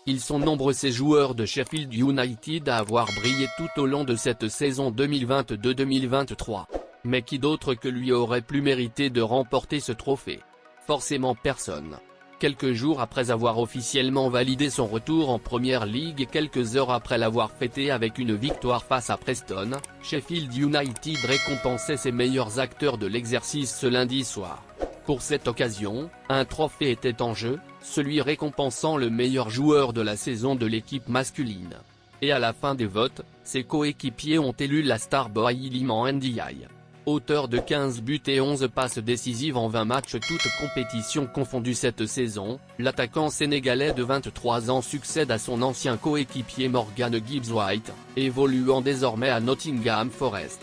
Ils sont nombreux ces joueurs de Sheffield United à avoir brillé tout au long de cette saison 2022-2023. Mais qui d'autre que lui aurait plus mérité de remporter ce trophée? Forcément personne. Quelques jours après avoir officiellement validé son retour en Premier League et quelques heures après l'avoir fêté avec une victoire face à Preston, Sheffield United récompensait ses meilleurs acteurs de l'exercice ce lundi soir. Pour cette occasion, un trophée était en jeu, celui récompensant le meilleur joueur de la saison de l'équipe masculine. Et à la fin des votes, ses coéquipiers ont élu la star boy Iliman Ndiaye. Auteur de 15 buts et 11 passes décisives en 20 matchs toutes compétitions confondues cette saison, l'attaquant sénégalais de 23 ans succède à son ancien coéquipier Morgan Gibbs-White, évoluant désormais à Nottingham Forest.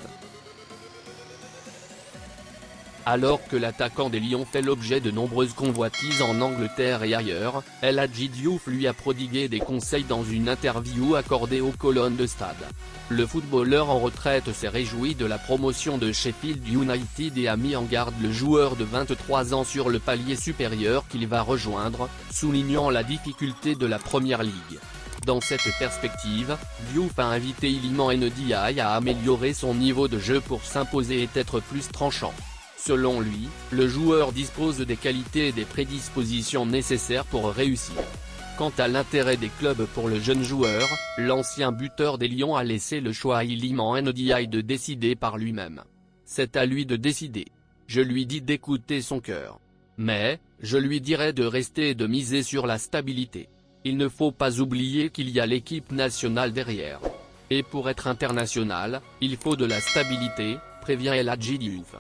Alors que l'attaquant des Lions fait l'objet de nombreuses convoitises en Angleterre et ailleurs, El Hadji Diouf lui a prodigué des conseils dans une interview accordée aux colonnes de Stade. Le footballeur en retraite s'est réjoui de la promotion de Sheffield United et a mis en garde le joueur de 23 ans sur le palier supérieur qu'il va rejoindre, soulignant la difficulté de la Premier League. Dans cette perspective, Diouf a invité Iliman Ndiaye à améliorer son niveau de jeu pour s'imposer et être plus tranchant. Selon lui, le joueur dispose des qualités et des prédispositions nécessaires pour réussir. Quant à l'intérêt des clubs pour le jeune joueur, l'ancien buteur des Lions a laissé le choix à Iliman Ndiaye de décider par lui-même. C'est à lui de décider. Je lui dis d'écouter son cœur. Mais, je lui dirai de rester et de miser sur la stabilité. Il ne faut pas oublier qu'il y a l'équipe nationale derrière. Et pour être international, il faut de la stabilité, prévient El Hadji Diouf.